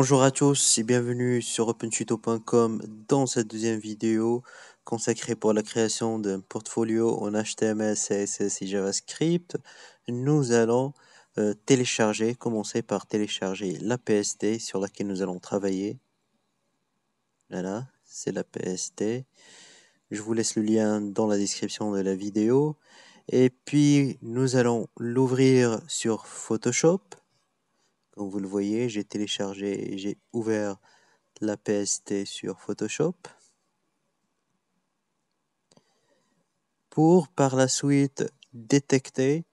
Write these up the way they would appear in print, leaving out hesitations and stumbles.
Bonjour à tous et bienvenue sur opentuto.com dans cette deuxième vidéo consacrée pour la création d'un portfolio en HTML, CSS et JavaScript. Nous allons commencer par télécharger la PSD sur laquelle nous allons travailler. Voilà, c'est la PSD. Je vous laisse le lien dans la description de la vidéo. Et puis, nous allons l'ouvrir sur Photoshop. Comme vous le voyez, j'ai ouvert la PSD sur Photoshop pour par la suite détecter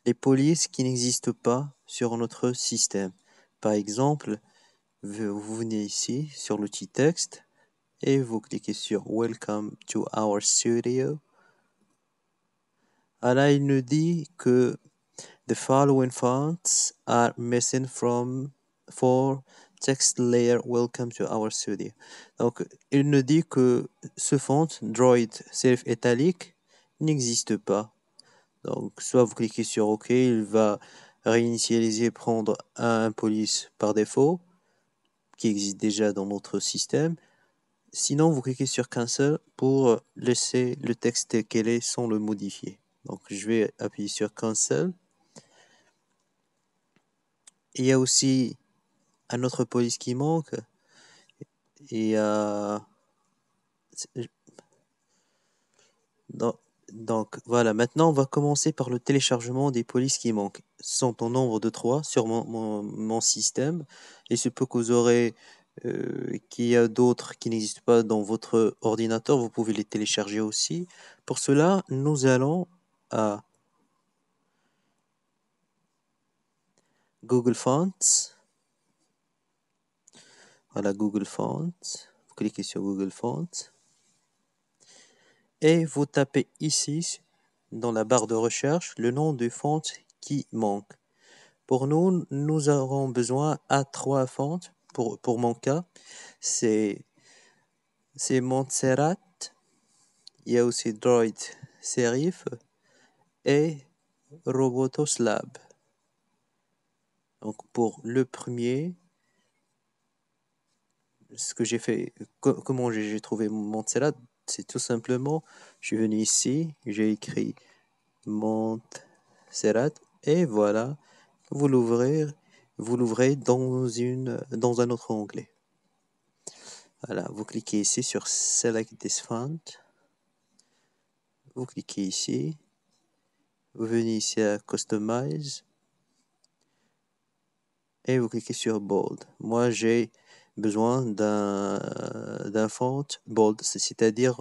les polices qui n'existent pas sur notre système. Par exemple, vous venez ici sur l'outil texte et vous cliquez sur Welcome to our studio. Là, il nous dit que the following fonts are missing for text layer. Welcome to our studio. Donc, il nous dit que ce font, Droid Serif Italic, n'existe pas. Donc, soit vous cliquez sur OK, il va réinitialiser, prendre un police par défaut, qui existe déjà dans notre système. Sinon, vous cliquez sur Cancel pour laisser le texte tel qu'il est sans le modifier. Donc, je vais appuyer sur Cancel. Il y a aussi un autre police qui manque. Et donc voilà, maintenant on va commencer par le téléchargement des polices qui manquent. Ce sont au nombre de 3 sur mon système. Il se peut que vous aurez qu'il y a d'autres qui n'existent pas dans votre ordinateur. Vous pouvez les télécharger aussi. Pour cela, nous allons à Google Fonts. Voilà, Google Fonts. Vous cliquez sur Google Fonts. Et vous tapez ici, dans la barre de recherche, le nom de font qui manque. Pour nous, nous aurons besoin à 3 fonts. Pour mon cas, c'est Montserrat, il y a aussi Droid Serif et Robotoslab. Donc pour le premier, ce que j'ai fait, comment j'ai trouvé Montserrat, c'est tout simplement, je suis venu ici, j'ai écrit Montserrat et voilà, vous l'ouvrez dans un autre onglet. Voilà, vous cliquez ici sur Select this font. Vous cliquez ici. Vous venez ici à Customize. Et vous cliquez sur Bold. Moi, j'ai besoin d'un font bold, c'est-à-dire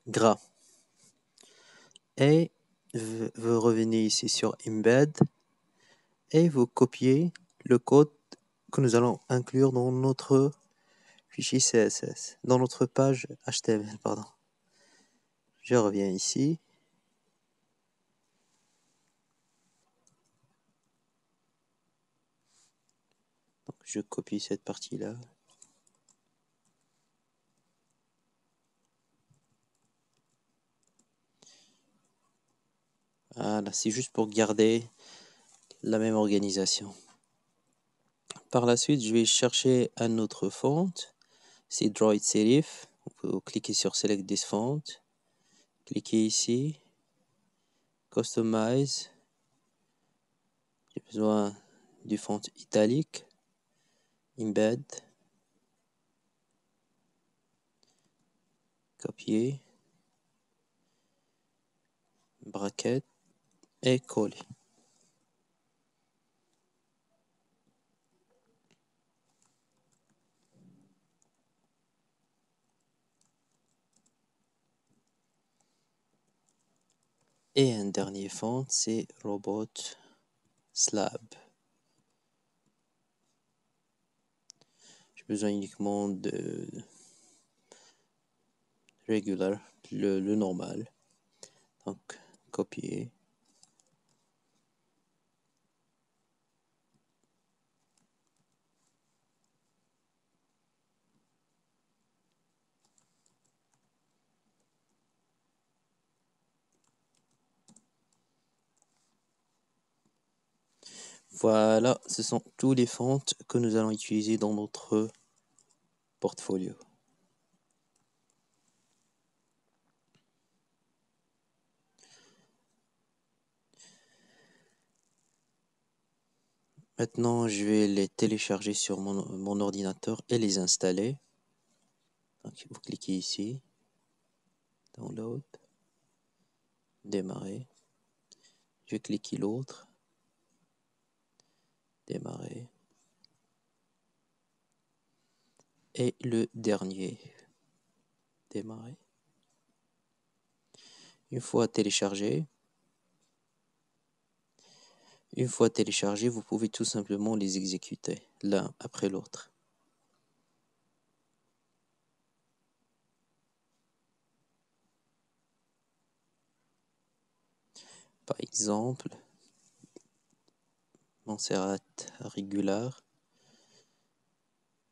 gras. Et vous revenez ici sur Embed. Et vous copiez le code que nous allons inclure dans notre fichier CSS, dans notre page HTML, pardon. Je reviens ici. Donc, je copie cette partie-là. Voilà, c'est juste pour garder la même organisation. Par la suite, je vais chercher un autre font. C'est Droid Serif. Vous cliquez sur Select this font. Cliquez ici. Customize. J'ai besoin du font italique. Embed. Copier. Bracket. Et coller. Et un dernier font, c'est Robot Slab. J'ai besoin uniquement de regular, le normal. Donc, copier. Voilà, ce sont tous les fonts que nous allons utiliser dans notre portfolio. Maintenant, je vais les télécharger sur mon ordinateur et les installer. Donc, vous cliquez ici, Download, Démarrer. Je vais cliquer l'autre, Démarrer. Et le dernier, Démarrer. Une fois téléchargé, vous pouvez tout simplement les exécuter l'un après l'autre. Par exemple, Montserrat Regular,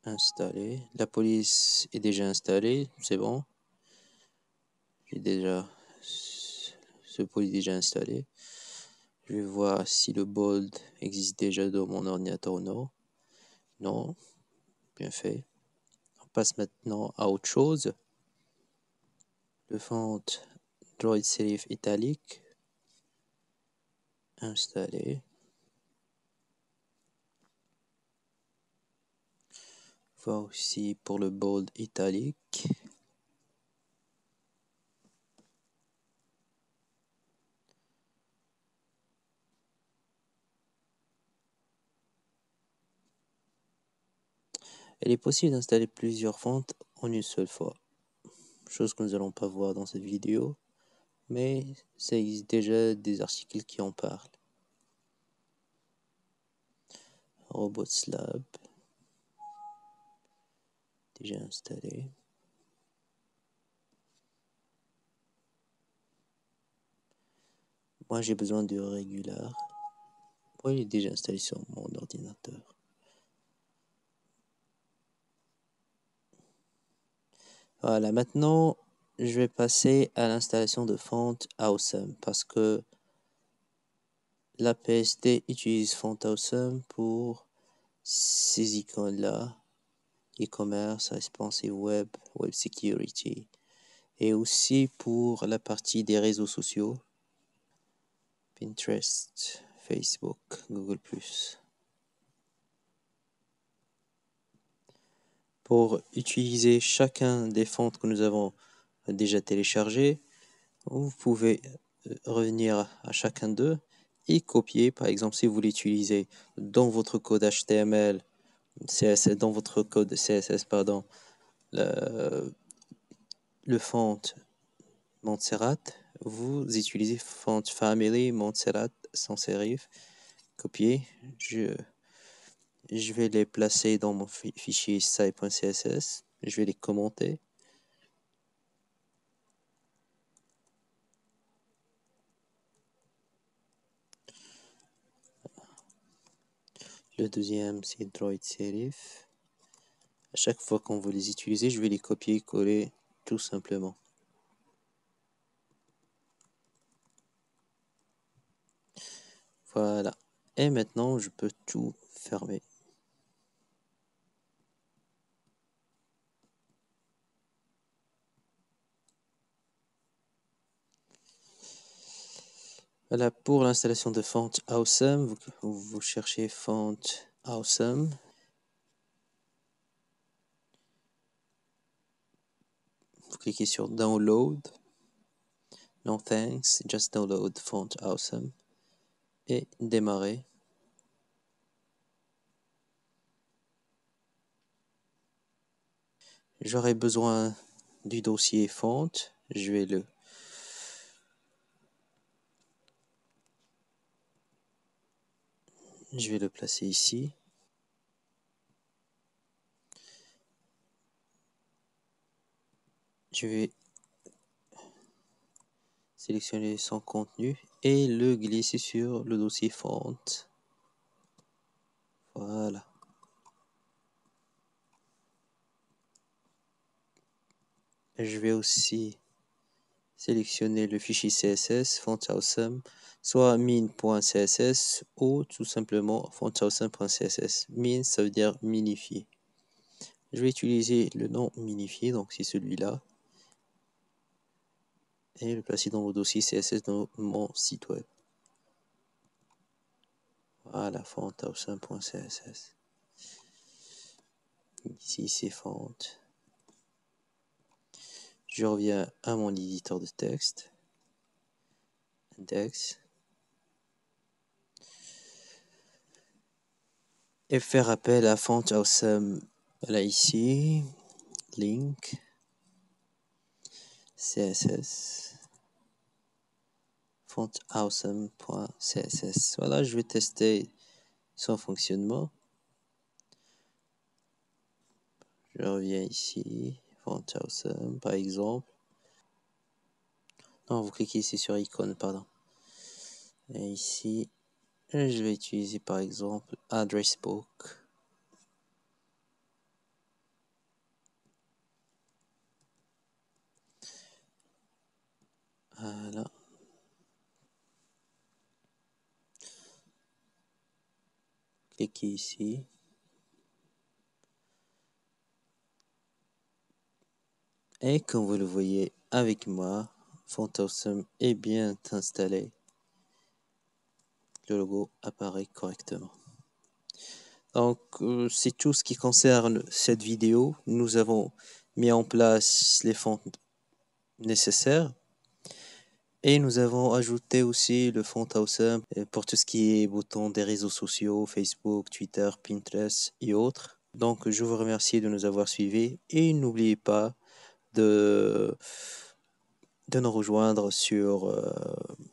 installé. La police est déjà installée, c'est bon. J'ai déjà ce police déjà installé. Je vais voir si le bold existe déjà dans mon ordinateur ou non. Non, bien fait. On passe maintenant à autre chose. Le font Droid Serif Italic, installé. Voir aussi pour le bold italique. Il est possible d'installer plusieurs fonts en une seule fois, chose que nous n'allons pas voir dans cette vidéo, mais ça existe déjà des articles qui en parlent. Robots Lab, déjà installé. Moi j'ai besoin de Regular. Moi il est déjà installé sur mon ordinateur. Voilà, maintenant je vais passer à l'installation de Font Awesome parce que la PSD utilise Font Awesome pour ces icônes-là, e-commerce, responsive web, web security, et aussi pour la partie des réseaux sociaux, Pinterest, Facebook, Google+. Pour utiliser chacun des fonts que nous avons déjà téléchargés, vous pouvez revenir à chacun d'eux et copier. Par exemple, si vous voulez utiliser dans votre code HTML, CSS, dans votre code CSS, pardon, le font Montserrat, vous utilisez font family Montserrat sans serif. Copier. Je vais les placer dans mon fichier style.css. Je vais les commenter. Le deuxième, c'est Droid Serif. À chaque fois qu'on veut les utiliser, je vais les copier et coller tout simplement. Voilà. Et maintenant, je peux tout fermer. Voilà, pour l'installation de Font Awesome, vous cherchez Font Awesome. Vous cliquez sur Download. No thanks, just download Font Awesome. Et démarrer. J'aurai besoin du dossier Font. Je vais le placer ici. Je vais sélectionner son contenu et le glisser sur le dossier Font. Voilà. Je vais aussi sélectionnez le fichier CSS FontAwesome, soit min.css ou tout simplement fontawesome.css. Min, ça veut dire minifier. Je vais utiliser le nom minifié, donc c'est celui-là, et le placer dans le dossier CSS dans mon site web. Voilà, fontawesome.css. Ici, c'est font. Je reviens à mon éditeur de texte. Index. Et faire appel à FontAwesome. Voilà ici. Link. CSS. fontawesome.css. Voilà, je vais tester son fonctionnement. Je reviens ici. FontAwesome, par exemple. Non, vous cliquez ici sur icône, pardon. Et ici, je vais utiliser par exemple Address Book. Voilà. Cliquez ici. Et comme vous le voyez avec moi, FontAwesome est bien installé. Le logo apparaît correctement. Donc, c'est tout ce qui concerne cette vidéo. Nous avons mis en place les fonts nécessaires. Et nous avons ajouté aussi le FontAwesome pour tout ce qui est bouton des réseaux sociaux, Facebook, Twitter, Pinterest et autres. Donc, je vous remercie de nous avoir suivis et n'oubliez pas de nous rejoindre sur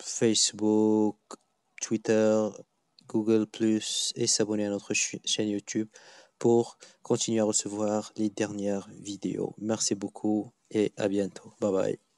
Facebook, Twitter, Google+, et s'abonner à notre chaîne YouTube pour continuer à recevoir les dernières vidéos. Merci beaucoup et à bientôt. Bye bye.